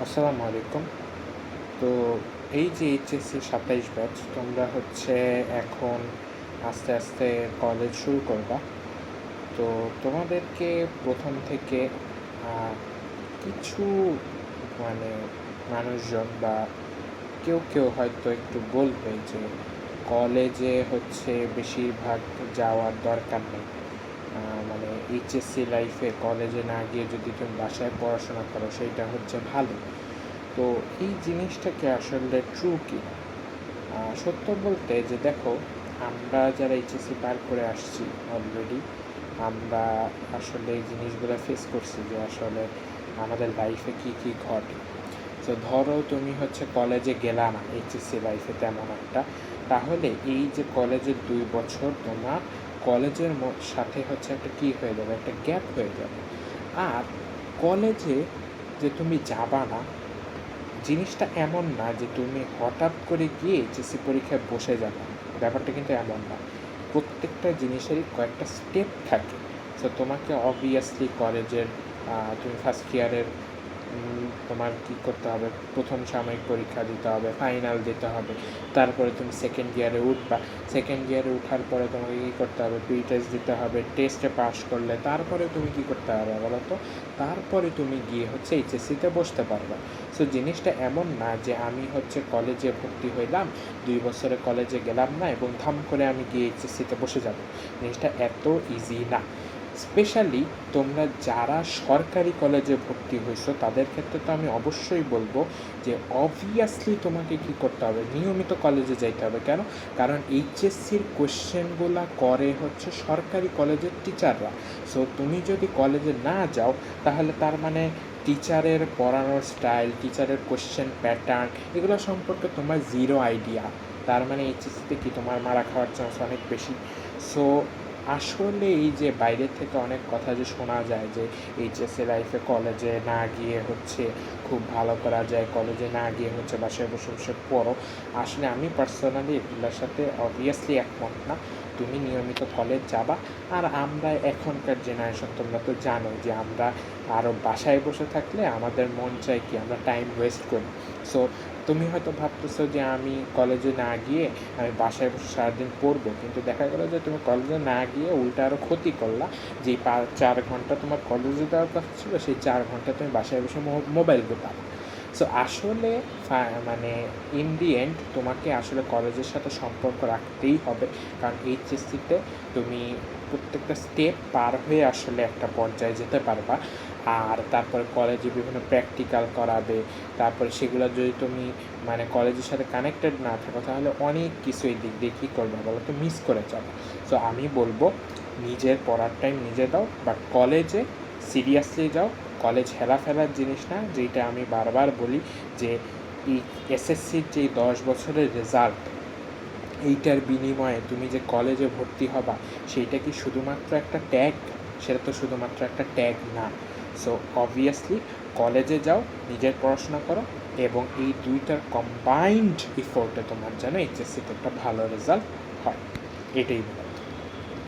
আসসালামু আলাইকুম। তো এই যে এইচএসসি ২৭ ব্যাচ, তোমরা এখন আস্তে আস্তে কলেজ শুরু করবা। তো তোমাদেরকে প্রথম থেকে কিছু মানে মানুষজন বা কেউ হয়তো একটু বলবে যে কলেজে বেশিরভাগ যাওয়ার দরকার নেই। মানে এইচএসসি লাইফে কলেজে না গিয়ে যদি তুমি বাসায় পড়াশোনা করো সেইটা ভালো। তো এই জিনিসটাকে আসলে ট্রু কি? সত্য বলতে যে দেখো, আমরা যারা এইচএসসি পার করে আসছি অলরেডি, আমরা আসলে এই জিনিসগুলো ফেস করছি যে আসলে আমাদের লাইফে কি কি ঘটে। তো ধরো তুমি কলেজে গেলা না এইচএসসি লাইফে তেমন একটা, তাহলে এই যে কলেজের 2 বছর তোমার কলেজের সাথে একটা কী হয়ে যাবে, একটা গ্যাপ হয়ে যাবে। আর কলেজে যে তুমি যাবা না, জিনিসটা এমন না যে তুমি হঠাৎ করে গিয়ে এইচএসসি পরীক্ষায় বসে যাবে। ব্যাপারটা কিন্তু এমন না। প্রত্যেকটা জিনিসেরই কয়েকটা স্টেপ থাকে। সো তোমাকে অবভিয়াসলি কলেজের তুমি ফার্স্ট ইয়ারের তোমার কী করতে হবে, প্রথম সাময়িক পরীক্ষা দিতে হবে, ফাইনাল দিতে হবে। তারপরে তুমি সেকেন্ড ইয়ারে উঠবা। সেকেন্ড ইয়ারে ওঠার পরে তোমাকে কী করতে হবে, প্রি টেস্ট দিতে হবে। টেস্টে পাস করলে তারপরে তুমি কী করতে হবে বলো তো? তারপরে তুমি গিয়ে এইচএসসিতে বসতে পারবে। সো জিনিসটা এমন না যে আমি কলেজে ভর্তি হইলাম, 2 বছরে কলেজে গেলাম না এবং ধাম করে আমি গিয়ে এইচএসসিতে বসে যাব। জিনিসটা এত ইজি না। স্পেশালি তোমরা যারা সরকারি কলেজে ভর্তি হয়েছো তাদের ক্ষেত্রে তো আমি অবশ্যই বলবো যে অবভিয়াসলি তোমাকে কী করতে হবে, নিয়মিত কলেজে যাইতে হবে। কেন? কারণ এইচএসসির কোয়েশ্চেনগুলো করে সরকারি কলেজের টিচাররা। সো তুমি যদি কলেজে না যাও, তাহলে তার মানে টিচারের পড়ানোর স্টাইল, টিচারের কোয়েশ্চেন প্যাটার্ন, এগুলো সম্পর্কে তোমার জিরো আইডিয়া। তার মানে এইচএসসিতে কি তোমার মারা খাওয়ার চান্স অনেক বেশি। সো আসলে এই যে বাইরের থেকে অনেক কথা যে শোনা যায় যে এইচএসসি লাইফে কলেজে না গিয়ে খুব ভালো করা যায়, কলেজে না গিয়ে বাসায় বসে বসে পড়ো। আসলে আমি পার্সোনালি এগুলোর সাথে অবভিয়াসলি একমত না। তুমি নিয়মিত কলেজ যাবা। আর আমরা এখনকার জেনারেশন, তোমরা তো জানো যে আমরা আরও বাসায় বসে থাকলে আমাদের মন চায় কি আমরা টাইম ওয়েস্ট করি। সো তুমি হয়তো ভাবতেছো যে আমি কলেজে না গিয়ে আমি বাসায় বসে সারাদিন পড়বো, কিন্তু দেখা গেলো যে তুমি কলেজে না গিয়ে উল্টা আরও ক্ষতি করলা। যেই 4 ঘন্টা তোমার কলেজে দেওয়ার কথা ছিল, সেই 4 ঘন্টা তুমি বাসায় বসে মোবাইল ঘাঁটালা। সো আসলে মানে ইন দি এন্ড তোমাকে আসলে কলেজের সাথে সম্পর্ক রাখতেই হবে। কারণ এইচএসসিতে তুমি প্রত্যেকটা স্টেপ পার হয়ে আসলে একটা পর্যায়ে যেতে পারবা। আর তারপরে কলেজে বিভিন্ন প্র্যাকটিক্যাল করাবে। তারপরে সেগুলো যদি তুমি মানে কলেজের সাথে কানেক্টেড না থাকো, তাহলে অনেক কিছু এই দিক দিয়ে কী করবে বলো তো, মিস করে যাবে। সো আমি বলবো নিজের পড়ার টাইম নিজে দাও, বাট কলেজে সিরিয়াসলি যাও। কলেজ হেলাফেলার জিনিস না। যেটা আমি বারবার বলি যে এই এসএসসির যেই 10 বছরের রেজাল্ট, এইটার বিনিময়ে তুমি যে কলেজে ভর্তি হবা, সেইটা কি শুধুমাত্র একটা ট্যাগ? সেটা তো শুধুমাত্র একটা ট্যাগ না। সো অবভিয়াসলি কলেজে যাও, নিজের পড়াশোনা করো, এবং এই দুইটার কম্বাইন্ড এফোর্টে তোমার যেন এইচএসসিতে একটা ভালো রেজাল্ট হয়, এটাই বলা।